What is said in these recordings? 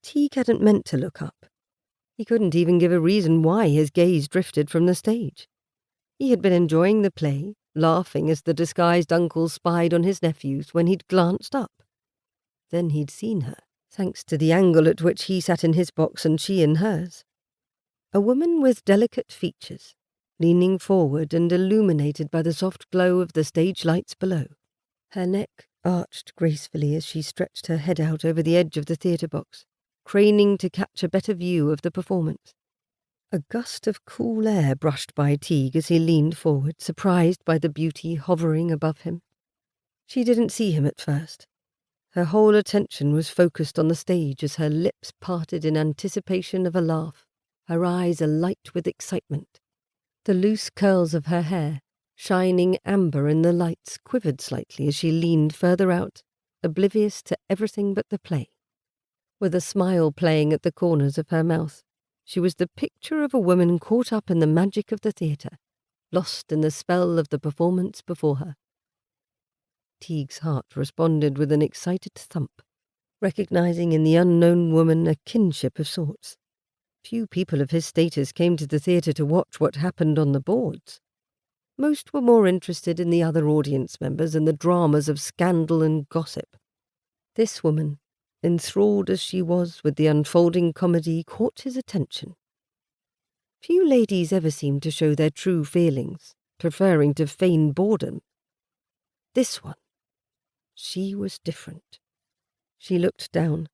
Teague hadn't meant to look up. He couldn't even give a reason why his gaze drifted from the stage. He had been enjoying the play, laughing as the disguised uncle spied on his nephews when he'd glanced up. Then he'd seen her, thanks to the angle at which he sat in his box and she in hers. A woman with delicate features, leaning forward and illuminated by the soft glow of the stage lights below. Her neck arched gracefully as she stretched her head out over the edge of the theatre box, craning to catch a better view of the performance. A gust of cool air brushed by Teague as he leaned forward, surprised by the beauty hovering above him. She didn't see him at first. Her whole attention was focused on the stage as her lips parted in anticipation of a laugh, her eyes alight with excitement. The loose curls of her hair, shining amber in the lights, quivered slightly as she leaned further out, oblivious to everything but the play. With a smile playing at the corners of her mouth, she was the picture of a woman caught up in the magic of the theatre, lost in the spell of the performance before her. Teague's heart responded with an excited thump, recognizing in the unknown woman a kinship of sorts. Few people of his status came to the theatre to watch what happened on the boards. Most were more interested in the other audience members and the dramas of scandal and gossip. This woman, enthralled as she was with the unfolding comedy, caught his attention. Few ladies ever seemed to show their true feelings, preferring to feign boredom. This one, she was different. She looked down.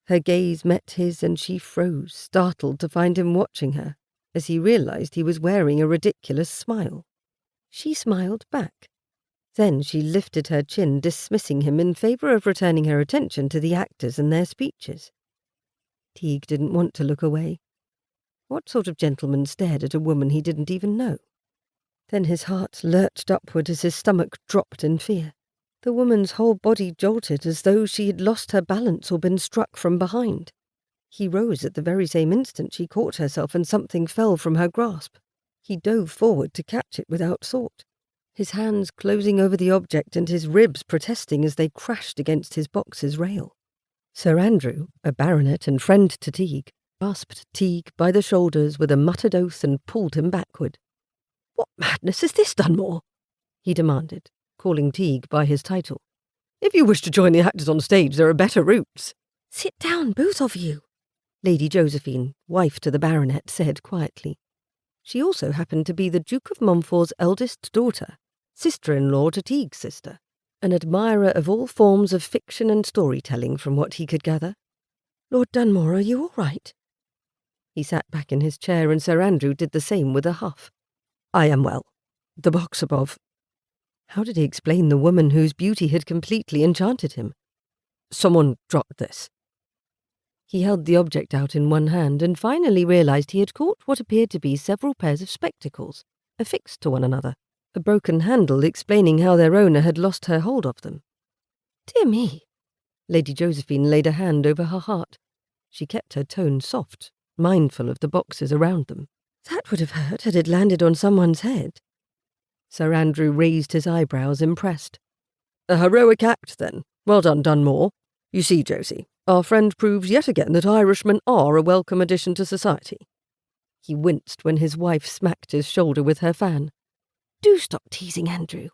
Her gaze met his and she froze, startled to find him watching her, as he realized he was wearing a ridiculous smile. She smiled back. Then she lifted her chin, dismissing him in favor of returning her attention to the actors and their speeches. Teague didn't want to look away. What sort of gentleman stared at a woman he didn't even know? Then his heart lurched upward as his stomach dropped in fear. The woman's whole body jolted as though she had lost her balance or been struck from behind. He rose at the very same instant she caught herself and something fell from her grasp. He dove forward to catch it without thought, his hands closing over the object and his ribs protesting as they crashed against his box's rail. Sir Andrew, a baronet and friend to Teague, grasped Teague by the shoulders with a muttered oath and pulled him backward. "What madness is this, Dunmore?" he demanded, calling Teague by his title. "If you wish to join the actors on stage, there are better routes." "Sit down, both of you," Lady Josephine, wife to the baronet, said quietly. She also happened to be the Duke of Montfort's eldest daughter, sister-in-law to Teague's sister, an admirer of all forms of fiction and storytelling from what he could gather. "Lord Dunmore, are you all right?" He sat back in his chair and Sir Andrew did the same with a huff. "I am well. The box above." How did he explain the woman whose beauty had completely enchanted him? "Someone dropped this." He held the object out in one hand and finally realized he had caught what appeared to be several pairs of spectacles, affixed to one another, a broken handle explaining how their owner had lost her hold of them. "Dear me." Lady Josephine laid a hand over her heart. She kept her tone soft, mindful of the boxes around them. "That would have hurt had it landed on someone's head." Sir Andrew raised his eyebrows, impressed. "A heroic act, then. Well done, Dunmore. You see, Josie, our friend proves yet again that Irishmen are a welcome addition to society." He winced when his wife smacked his shoulder with her fan. "Do stop teasing, Andrew.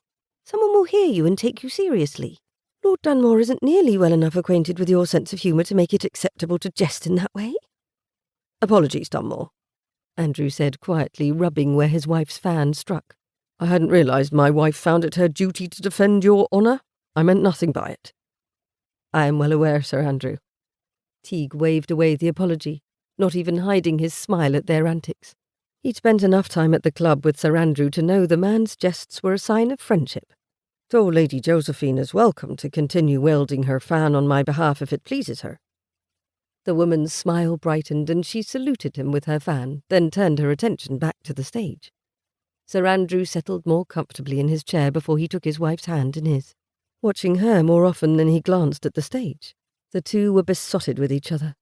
Someone will hear you and take you seriously. Lord Dunmore isn't nearly well enough acquainted with your sense of humour to make it acceptable to jest in that way." "Apologies, Dunmore," Andrew said quietly, rubbing where his wife's fan struck. "I hadn't realised my wife found it her duty to defend your honour. I meant nothing by it." "I am well aware, Sir Andrew." Teague waved away the apology, not even hiding his smile at their antics. He'd spent enough time at the club with Sir Andrew to know the man's jests were a sign of friendship. "Though Lady Josephine is welcome to continue wielding her fan on my behalf if it pleases her." The woman's smile brightened and she saluted him with her fan, then turned her attention back to the stage. Sir Andrew settled more comfortably in his chair before he took his wife's hand in his, watching her more often than he glanced at the stage. The two were besotted with each other,